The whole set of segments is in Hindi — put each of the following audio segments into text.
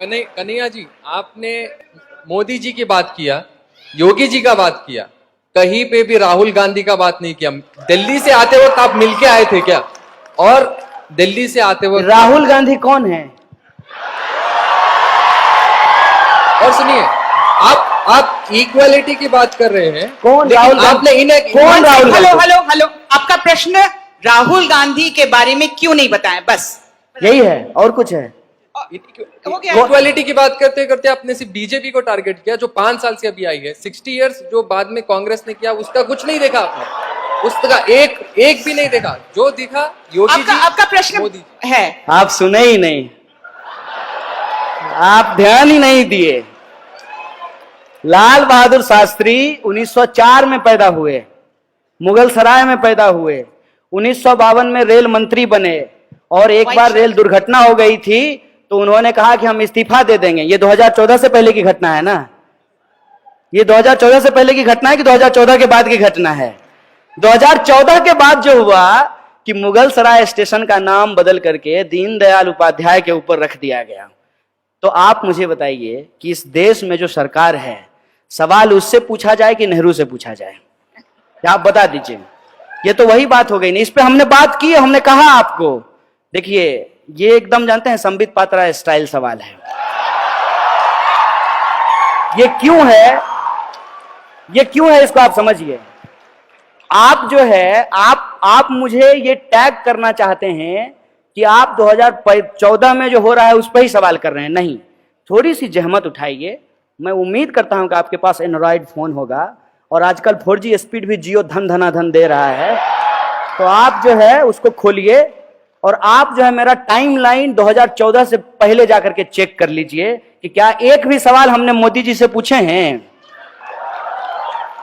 कन्हैया जी, आपने मोदी जी की बात किया, योगी जी का बात किया, कहीं पे भी राहुल गांधी का बात नहीं किया। दिल्ली से आते वक्त आप मिलके आए थे क्या? और दिल्ली से आते वक्त राहुल गांधी कौन है? और सुनिए, आप इक्वालिटी की बात कर रहे हैं। कौन राहुल गांधी? आपने कौन राहुल गांधी? हेलो, आपका प्रश्न राहुल गांधी के बारे में क्यों नहीं बताया? बस यही है, और कुछ है? हो गया। इक्वालिटी की बात करते करते आपने सिर्फ बीजेपी को टारगेट किया, जो 5 साल से अभी आई है। 60 इयर्स जो बाद में कांग्रेस ने किया, उसका कुछ नहीं देखा आपने, उसका एक भी नहीं देखा। जो दिखा योगी जी, आपका प्रश्न मोदी है। आप सुने ही नहीं, आप ध्यान ही नहीं दिए। लाल बहादुर शास्त्री 1904 में पैदा हुए, मुगल सराय में पैदा हुए, 1952 में रेल मंत्री बने, और एक बार रेल दुर्घटना हो गई थी तो उन्होंने कहा कि हम इस्तीफा दे देंगे। ये 2014 से पहले की घटना है ना? ये 2014 से पहले की घटना है कि 2014 के बाद की घटना है? 2014 के बाद जो हुआ कि मुगल सराय स्टेशन का नाम बदल करके दीनदयाल उपाध्याय के ऊपर रख दिया गया। तो आप मुझे बताइए कि इस देश में जो सरकार है, सवाल उससे पूछा जाए कि नेहरू से पूछा जाए? आप बता दीजिए। ये तो वही बात हो गई ना, इस पे हमने बात की, हमने कहा आपको। देखिए, ये एकदम जानते हैं संबित पात्रा स्टाइल सवाल है। ये क्यों है, ये क्यों है, इसको आप समझिए। आप जो है, आप मुझे ये टैग करना चाहते हैं कि आप 2014 में जो हो रहा है उस पर ही सवाल कर रहे हैं। नहीं, थोड़ी सी जहमत उठाइए। मैं उम्मीद करता हूं कि आपके पास एंड्रॉइड फोन होगा, और आजकल 4G स्पीड भी जियो धन धनाधन दे रहा है, तो आप जो है उसको खोलिए, और आप जो है मेरा टाइमलाइन 2014 से पहले जाकर के चेक कर लीजिए कि क्या एक भी सवाल हमने मोदी जी से पूछे हैं?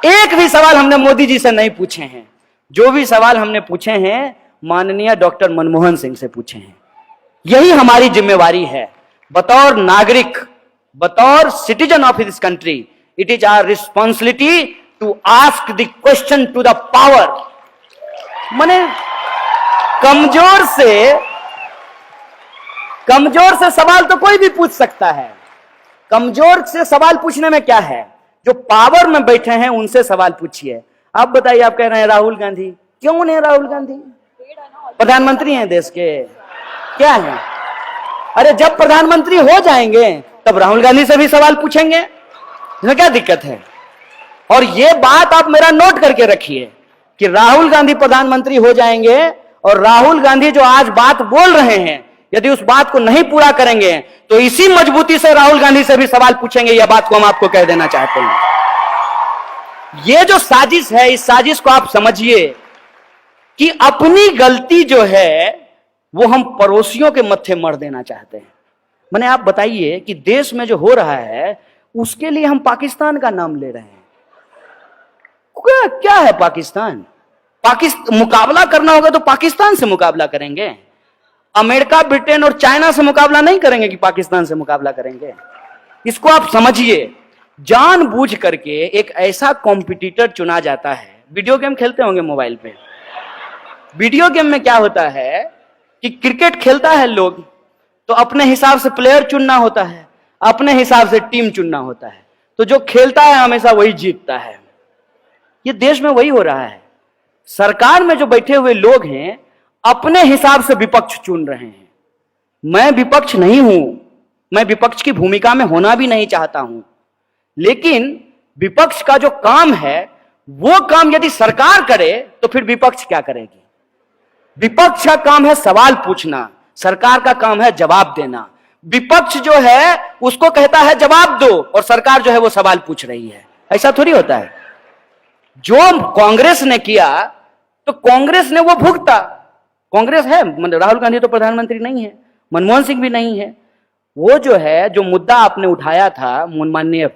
एक भी सवाल हमने मोदी जी से नहीं पूछे हैं। जो भी सवाल हमने पूछे हैं माननीय डॉक्टर मनमोहन सिंह से पूछे हैं। यही हमारी जिम्मेवारी है बतौर नागरिक, बतौर citizen of this country. It is our responsibility to ask the question to the power. माने कमजोर से सवाल तो कोई भी पूछ सकता है। कमजोर से सवाल पूछने में क्या है? जो पावर में बैठे हैं उनसे सवाल पूछिए। आप बताइए, आप कह रहे हैं राहुल गांधी, क्यों नहीं? राहुल गांधी प्रधानमंत्री हैं देश के, क्या है? अरे जब प्रधानमंत्री हो जाएंगे तब राहुल गांधी से भी सवाल पूछेंगे, इसमें क्या दिक्कत है? और ये बात आप मेरा नोट करके रखिए कि राहुल गांधी प्रधानमंत्री हो जाएंगे, और राहुल गांधी जो आज बात बोल रहे हैं, यदि उस बात को नहीं पूरा करेंगे तो इसी मजबूती से राहुल गांधी से भी सवाल पूछेंगे। यह बात को हम आपको कह देना चाहते हैं। यह जो साजिश है, इस साजिश को आप समझिए कि अपनी गलती जो है वो हम पड़ोसियों के मत्थे मर देना चाहते हैं। मैंने आप बताइए कि देश में जो हो रहा है उसके लिए हम पाकिस्तान का नाम ले रहे हैं। क्या है पाकिस्तान? मुकाबला करना होगा तो पाकिस्तान से मुकाबला करेंगे। अमेरिका, ब्रिटेन और चाइना से मुकाबला नहीं करेंगे कि पाकिस्तान से मुकाबला करेंगे। इसको आप समझिए। जानबूझ करके एक ऐसा कॉम्पिटिटर चुना जाता है। वीडियो गेम खेलते होंगे मोबाइल पे। वीडियो गेम में क्या होता है कि क्रिकेट खेलता है लोग, तो अपने हिसाब से प्लेयर चुनना होता है, अपने हिसाब से टीम चुनना होता है, तो जो खेलता है हमेशा वही जीतता है। ये देश में वही हो रहा है। सरकार में जो बैठे हुए लोग हैं अपने हिसाब से विपक्ष चुन रहे हैं। मैं विपक्ष नहीं हूं, मैं विपक्ष की भूमिका में होना भी नहीं चाहता हूं, लेकिन विपक्ष का जो काम है वो काम यदि सरकार करे तो फिर विपक्ष क्या करेगी? विपक्ष का काम है सवाल पूछना, सरकार का काम है जवाब देना। विपक्ष जो है उसको कहता है जवाब दो, और सरकार जो है वो सवाल पूछ रही है। ऐसा थोड़ी होता है। जो कांग्रेस ने किया तो कांग्रेस ने वो भुगता। कांग्रेस है, राहुल गांधी तो प्रधानमंत्री नहीं है, मनमोहन सिंह भी नहीं है। वो जो है, जो मुद्दा आपने उठाया था माननीय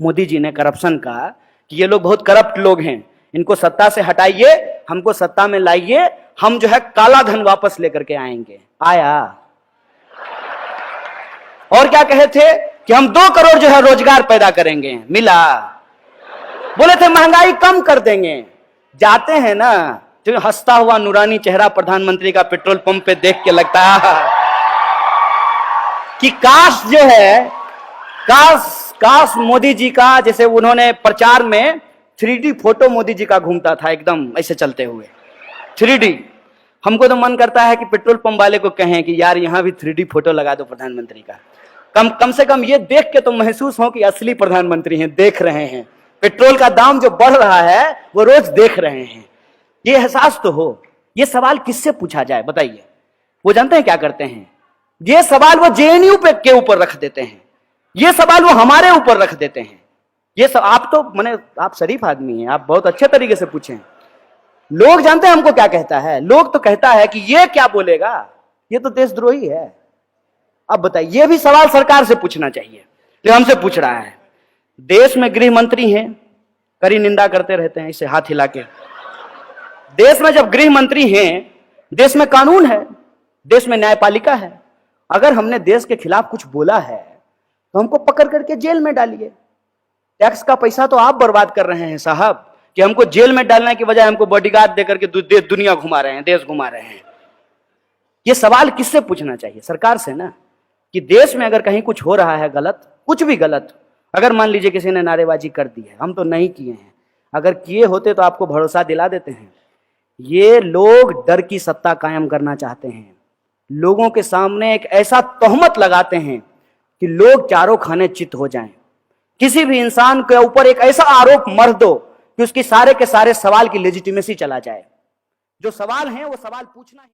मोदी जी ने करप्शन का, कि ये लोग बहुत करप्ट लोग हैं, इनको सत्ता से हटाइए, हमको सत्ता में लाइए, हम जो है काला धन वापस लेकर के आएंगे। आया। और क्या कहे थे कि हम 2 करोड़ जो है रोजगार पैदा करेंगे, मिला। बोले थे महंगाई कम कर देंगे। जाते हैं ना, जो हंसता हुआ नूरानी चेहरा प्रधानमंत्री का पेट्रोल पंप पे देख के लगता है कि काश जो है, काश मोदी जी का, जैसे उन्होंने प्रचार में 3D फोटो मोदी जी का घूमता था एकदम ऐसे चलते हुए 3D। हमको तो मन करता है कि पेट्रोल पंप वाले को कहें कि यार यहां भी 3D फोटो लगा दो प्रधानमंत्री का। कम से कम ये देख के तो महसूस हो कि असली प्रधानमंत्री हैं, देख रहे हैं। पेट्रोल का दाम जो बढ़ रहा है वो रोज देख रहे हैं, ये एहसास तो हो। ये सवाल किससे पूछा जाए बताइए? वो जानते हैं क्या करते हैं? ये सवाल वो जेएनयू के ऊपर रख देते हैं, ये सवाल वो हमारे ऊपर रख देते हैं। ये सब आप तो माने आप शरीफ आदमी हैं, आप बहुत अच्छे तरीके से पूछें। लोग जानते हैं हमको क्या कहता है? लोग तो कहता है कि ये क्या बोलेगा, ये तो देशद्रोही है। अब बताइए, ये भी सवाल सरकार से पूछना चाहिए जो हमसे पूछ रहा है। देश में गृह मंत्री हैं, कड़ी निंदा करते रहते हैं इसे हाथ हिला के। देश में जब गृह मंत्री हैं, देश में कानून है, देश में न्यायपालिका है। अगर हमने देश के खिलाफ कुछ बोला है तो हमको पकड़ करके जेल में डालिए। टैक्स का पैसा तो आप बर्बाद कर रहे हैं साहब, कि हमको जेल में डालने की बजाय हमको बॉडीगार्ड देकर के दुनिया घुमा रहे हैं, देश घुमा रहे हैं। ये सवाल किससे पूछना चाहिए? सरकार से ना, कि देश में अगर कहीं कुछ हो रहा है गलत, कुछ भी गलत, अगर मान लीजिए किसी ने नारेबाजी कर दी है, हम तो नहीं किए हैं, अगर किए होते तो आपको भरोसा दिला देते हैं। ये लोग डर की सत्ता कायम करना चाहते हैं, लोगों के सामने एक ऐसा तोहमत लगाते हैं कि लोग चारों खाने चित हो जाएं। किसी भी इंसान के ऊपर एक ऐसा आरोप मर दो कि उसकी सारे के सारे सवाल की लेजिटिमेसी चला जाए। जो सवाल हैं वो सवाल पूछना है।